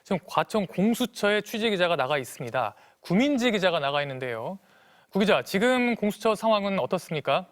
지금 과천 공수처에 취재 기자가 나가 있습니다. 구민지 기자가 나가 있는데요. 구 기자, 지금 공수처 상황은 어떻습니까?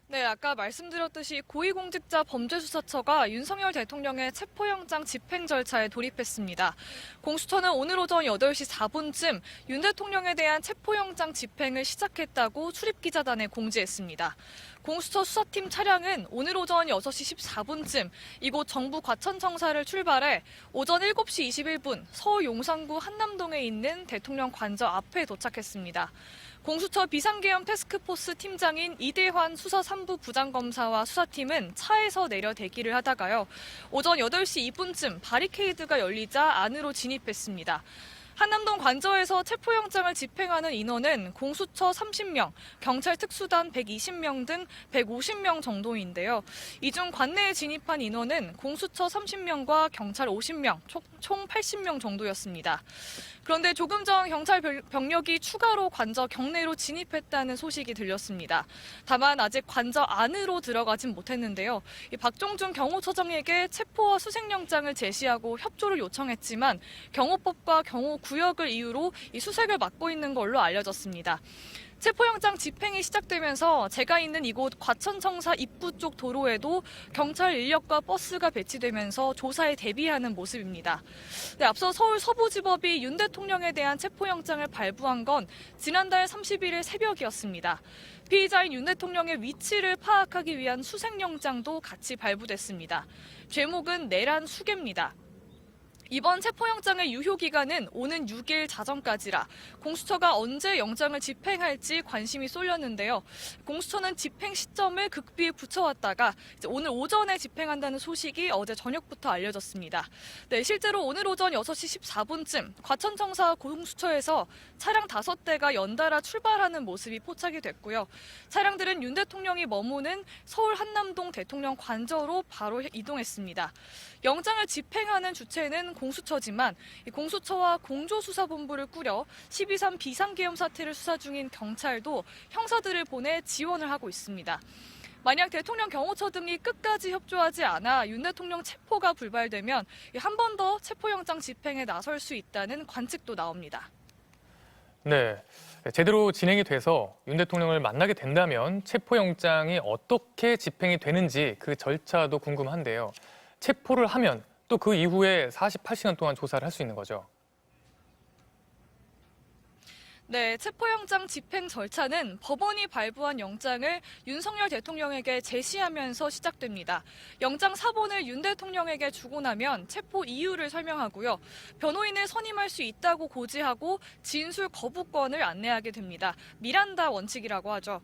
네, 아까 말씀드렸듯이 고위공직자 범죄수사처가 윤석열 대통령의 체포영장 집행 절차에 돌입했습니다. 공수처는 오늘 오전 8시 4분쯤 윤 대통령에 대한 체포영장 집행을 시작했다고 출입기자단에 공지했습니다. 공수처 수사팀 차량은 오늘 오전 6시 14분쯤 이곳 정부 과천청사를 출발해 오전 7시 21분 서울 용산구 한남동에 있는 대통령 관저 앞에 도착했습니다. 공수처 비상계엄 태스크포스 팀장인 이대환 수사 3부 부장검사와 수사팀은 차에서 내려 대기를 하다가요. 오전 8시 2분쯤 바리케이드가 열리자 안으로 진입했습니다. 한남동 관저에서 체포영장을 집행하는 인원은 공수처 30명, 경찰 특수단 120명 등 150명 정도인데요. 이 중 관내에 진입한 인원은 공수처 30명과 경찰 50명, 총 80명 정도였습니다. 그런데 조금 전 경찰 병력이 추가로 관저 경내로 진입했다는 소식이 들렸습니다. 다만 아직 관저 안으로 들어가진 못했는데요. 박종준 경호처장에게 체포와 수색영장을 제시하고 협조를 요청했지만 경호법과 경호구역을 이유로 이 수색을 막고 있는 걸로 알려졌습니다. 체포영장 집행이 시작되면서 제가 있는 이곳 과천청사 입구 쪽 도로에도 경찰 인력과 버스가 배치되면서 조사에 대비하는 모습입니다. 네, 앞서 서울 서부지법이 윤 대통령에 대한 체포영장을 발부한 건 지난달 31일 새벽이었습니다. 피의자인 윤 대통령의 위치를 파악하기 위한 수색영장도 같이 발부됐습니다. 죄목은 내란 수괴입니다. 이번 체포영장의 유효기간은 오는 6일 자정까지라 공수처가 언제 영장을 집행할지 관심이 쏠렸는데요. 공수처는 집행 시점을 극비에 붙여왔다가 오늘 오전에 집행한다는 소식이 어제 저녁부터 알려졌습니다. 네, 실제로 오늘 오전 6시 14분쯤 과천청사 공수처에서 차량 5대가 연달아 출발하는 모습이 포착이 됐고요. 차량들은 윤 대통령이 머무는 서울 한남동 대통령 관저로 바로 이동했습니다. 영장을 집행하는 주체는 공수처지만 공수처와 공조수사본부를 꾸려 12.3 비상계엄 사태를 수사 중인 경찰도 형사들을 보내 지원을 하고 있습니다. 만약 대통령 경호처 등이 끝까지 협조하지 않아 윤 대통령 체포가 불발되면 한 번 더 체포영장 집행에 나설 수 있다는 관측도 나옵니다. 네, 제대로 진행이 돼서 윤 대통령을 만나게 된다면 체포영장이 어떻게 집행이 되는지 그 절차도 궁금한데요. 체포를 하면 또 그 이후에 48시간 동안 조사를 할 수 있는 거죠. 네, 체포영장 집행 절차는 법원이 발부한 영장을 윤석열 대통령에게 제시하면서 시작됩니다. 영장 사본을 윤 대통령에게 주고 나면 체포 이유를 설명하고요. 변호인을 선임할 수 있다고 고지하고 진술 거부권을 안내하게 됩니다. 미란다 원칙이라고 하죠.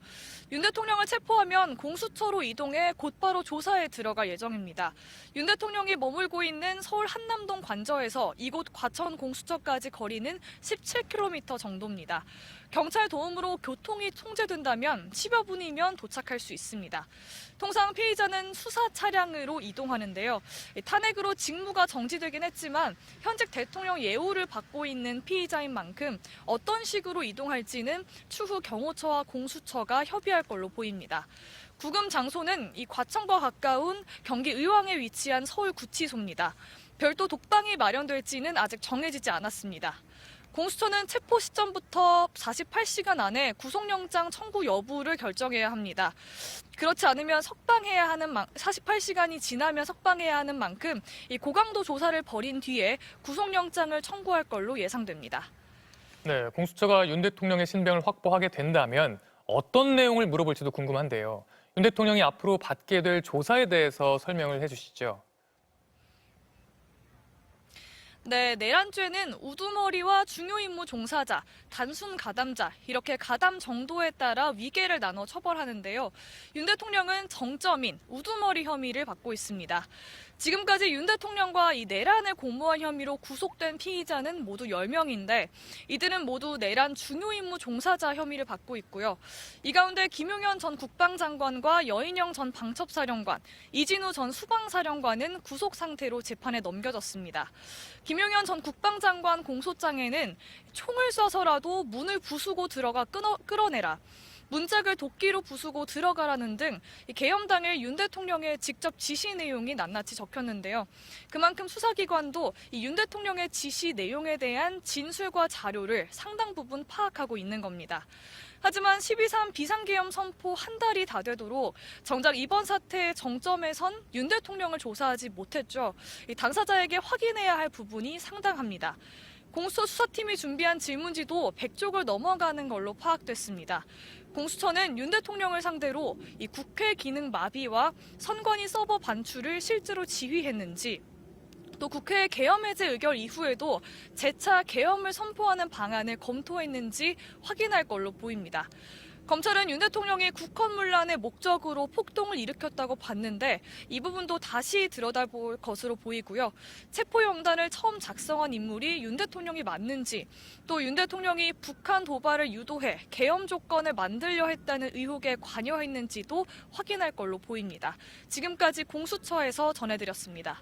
윤 대통령을 체포하면 공수처로 이동해 곧바로 조사에 들어갈 예정입니다. 윤 대통령이 머물고 있는 서울 한남동 관저에서 이곳 과천 공수처까지 거리는 17km 정도입니다. 경찰 도움으로 교통이 통제된다면 10여 분이면 도착할 수 있습니다. 통상 피의자는 수사 차량으로 이동하는데요. 탄핵으로 직무가 정지되긴 했지만 현직 대통령 예우를 받고 있는 피의자인 만큼 어떤 식으로 이동할지는 추후 경호처와 공수처가 협의할 걸로 보입니다. 구금 장소는 이 과천과 가까운 경기 의왕에 위치한 서울구치소입니다. 별도 독방이 마련될지는 아직 정해지지 않았습니다. 공수처는 체포 시점부터 48시간 안에 구속영장 청구 여부를 결정해야 합니다. 그렇지 않으면 48시간이 지나면 석방해야 하는 만큼 이 고강도 조사를 벌인 뒤에 구속영장을 청구할 걸로 예상됩니다. 네, 공수처가 윤 대통령의 신병을 확보하게 된다면 어떤 내용을 물어볼지도 궁금한데요. 윤 대통령이 앞으로 받게 될 조사에 대해서 설명을 해주시죠. 네, 내란죄는 우두머리와 중요임무 종사자, 단순 가담자 이렇게 가담 정도에 따라 위계를 나눠 처벌하는데요. 윤 대통령은 정점인 우두머리 혐의를 받고 있습니다. 지금까지 윤 대통령과 이 내란을 공모한 혐의로 구속된 피의자는 모두 10명인데 이들은 모두 내란 중요임무 종사자 혐의를 받고 있고요. 이 가운데 김용현 전 국방장관과 여인영 전 방첩사령관, 이진우 전 수방사령관은 구속 상태로 재판에 넘겨졌습니다. 김용현 전 국방장관 공소장에는 총을 쏴서라도 문을 부수고 들어가 끌어내라. 문짝을 도끼로 부수고 들어가라는 등 계엄 당일 윤 대통령의 직접 지시 내용이 낱낱이 적혔는데요. 그만큼 수사기관도 이 윤 대통령의 지시 내용에 대한 진술과 자료를 상당 부분 파악하고 있는 겁니다. 하지만 12.3 비상계엄 선포 한 달이 다 되도록 정작 이번 사태의 정점에선 윤 대통령을 조사하지 못했죠. 이 당사자에게 확인해야 할 부분이 상당합니다. 공수처 수사팀이 준비한 질문지도 100쪽을 넘어가는 걸로 파악됐습니다. 공수처는 윤 대통령을 상대로 이 국회 기능 마비와 선관위 서버 반출을 실제로 지휘했는지, 또 국회 계엄 해제 의결 이후에도 재차 계엄을 선포하는 방안을 검토했는지 확인할 걸로 보입니다. 검찰은 윤 대통령이 국헌문란의 목적으로 폭동을 일으켰다고 봤는데 이 부분도 다시 들여다볼 것으로 보이고요. 체포영단을 처음 작성한 인물이 윤 대통령이 맞는지, 또 윤 대통령이 북한 도발을 유도해 계엄 조건을 만들려 했다는 의혹에 관여했는지도 확인할 걸로 보입니다. 지금까지 공수처에서 전해드렸습니다.